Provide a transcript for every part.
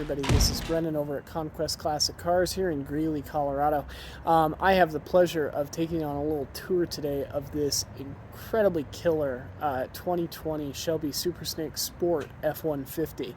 everybody. This is Brennan over at Conquest Classic Cars here in Greeley, Colorado. I have the pleasure of taking on a little tour today of this incredibly killer 2020 Shelby Super Snake Sport F-150.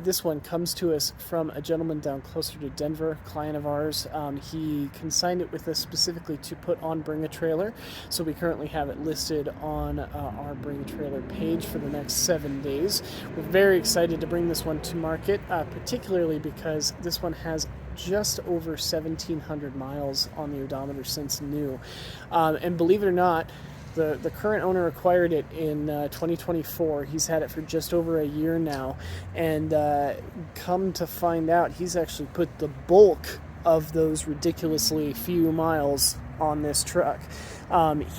This one comes to us from a gentleman down closer to Denver, client of ours. He consigned it with us specifically to put on Bring a Trailer, so we currently have it listed on our Bring a Trailer page for the next 7 days. We're very excited to bring this one to market, particularly because this one has just over 1,700 miles on the odometer since new. And believe it or not, the current owner acquired it in 2024. He's had it for just over a year now, and come to find out, he's actually put the bulk of those ridiculously few miles on this truck.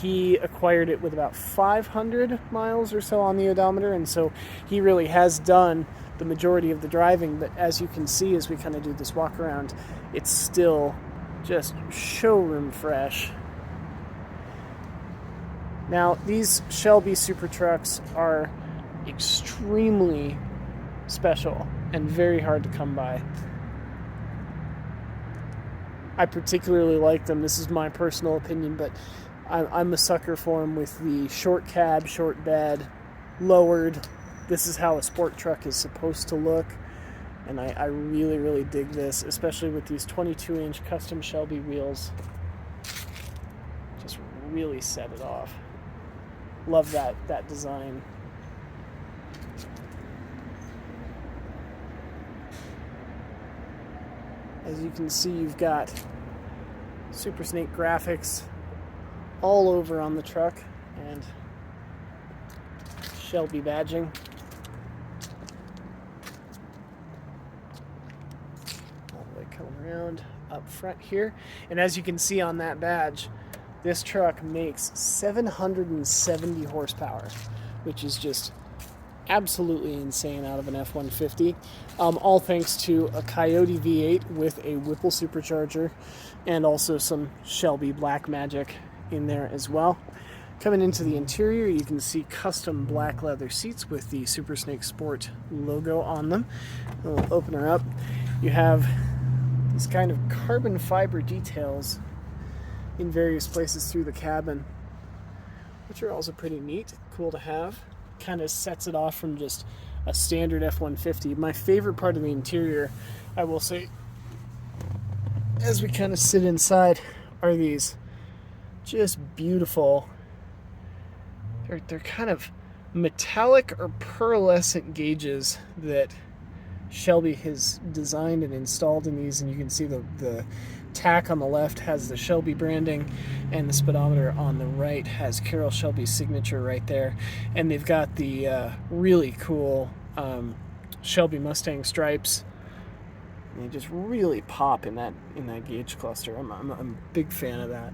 He acquired it with about 500 miles or so on the odometer, and so he really has done the majority of the driving. But as you can see, as we kind of do this walk around, it's still just showroom fresh. Now, these Shelby Super Trucks are extremely special and very hard to come by. I particularly like them. This is my personal opinion, but I'm a sucker for them with the short cab, short bed, lowered. This is how a sport truck is supposed to look, and I really, really dig this, especially with these 22-inch custom Shelby wheels. Just really set it off. Love that design. As you can see, you've got Super Snake graphics all over on the truck and Shelby badging. All the way coming around up front here. And as you can see on that badge, this truck makes 770 horsepower, which is just absolutely insane out of an F-150. All thanks to a Coyote V8 with a Whipple supercharger and also some Shelby Black Magic in there as well. Coming into the interior, you can see custom black leather seats with the Super Snake Sport logo on them. We'll open her up. You have these kind of carbon fiber details in various places through the cabin, which are also pretty neat, cool to have. Kind of sets it off from just a standard F-150. My favorite part of the interior, I will say, as we kind of sit inside, are these just beautiful, they're kind of metallic or pearlescent gauges that Shelby has designed and installed in these, and you can see the tack on the left has the Shelby branding, and the speedometer on the right has Carroll Shelby's signature right there. And they've got the really cool Shelby Mustang stripes. And they just really pop in that gauge cluster. I'm a big fan of that.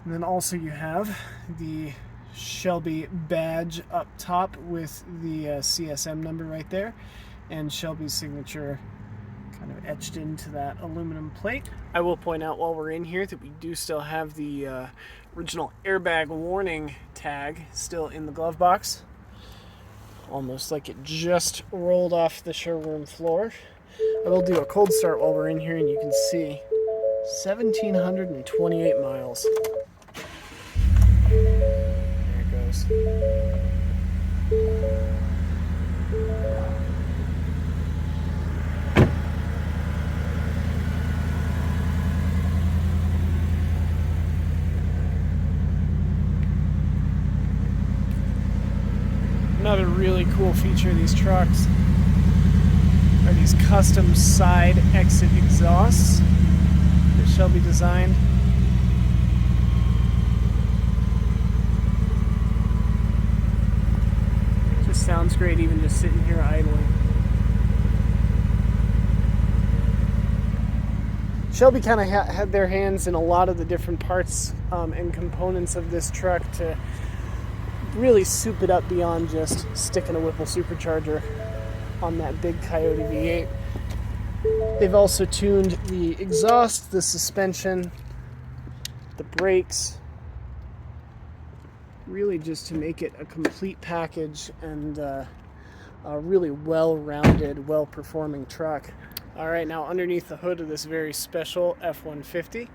And then also you have the Shelby badge up top with the CSM number right there, and Shelby's signature kind of etched into that aluminum plate. I will point out while we're in here that we do still have the original airbag warning tag still in the glove box. Almost like it just rolled off the showroom floor. I will do a cold start while we're in here, and you can see 1,728 miles. There it goes. Another really cool feature of these trucks are these custom side exit exhausts that Shelby designed. Just sounds great even just sitting here idling. Shelby kind of had their hands in a lot of the different parts and components of this truck to really soup it up beyond just sticking a Whipple supercharger on that big Coyote V8. They've also tuned the exhaust, the suspension, the brakes, really just to make it a complete package and a really well-rounded, well-performing truck. All right, now underneath the hood of this very special F-150,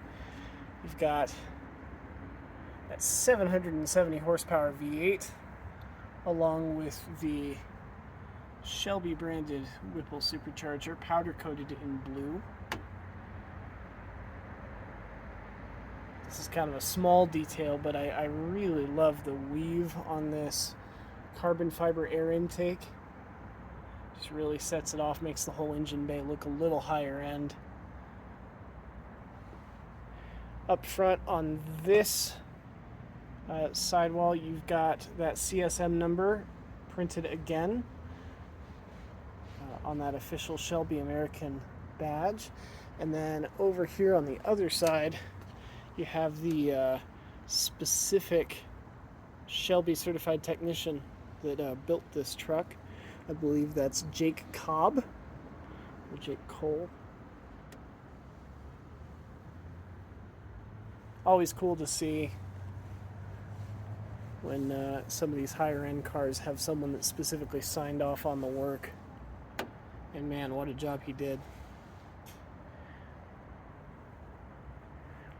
you've got that 770 horsepower V8, along with the Shelby branded Whipple supercharger, powder coated in blue. This is kind of a small detail, but I really love the weave on this carbon fiber air intake. Just really sets it off, makes the whole engine bay look a little higher end. Up front on this sidewall, you've got that CSM number printed again on that official Shelby American badge. And then over here on the other side, you have the specific Shelby certified technician that built this truck. I believe that's Jake Cobb or Jake Cole. Always cool to see when some of these higher end cars have someone that specifically signed off on the work. And man, what a job he did.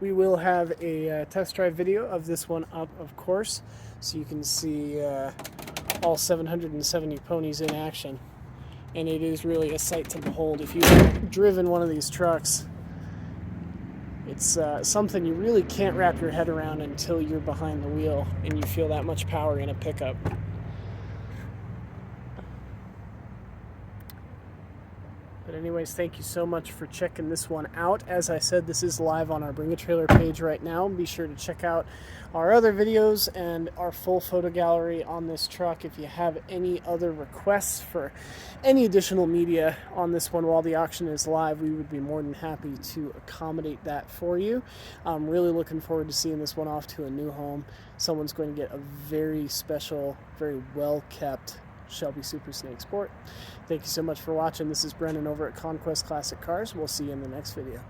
We will have a test drive video of this one up, of course, so you can see all 770 ponies in action. And it is really a sight to behold. If you've driven one of these trucks, it's something you really can't wrap your head around until you're behind the wheel and you feel that much power in a pickup. But anyways, thank you so much for checking this one out. As I said, this is live on our Bring a Trailer page right now. Be sure to check out our other videos and our full photo gallery on this truck. If you have any other requests for any additional media on this one while the auction is live, we would be more than happy to accommodate that for you. I'm really looking forward to seeing this one off to a new home. Someone's going to get a very special, very well-kept Shelby Super Snake Sport. Thank you so much for watching. This is Brendan over at Conquest Classic Cars. We'll see you in the next video.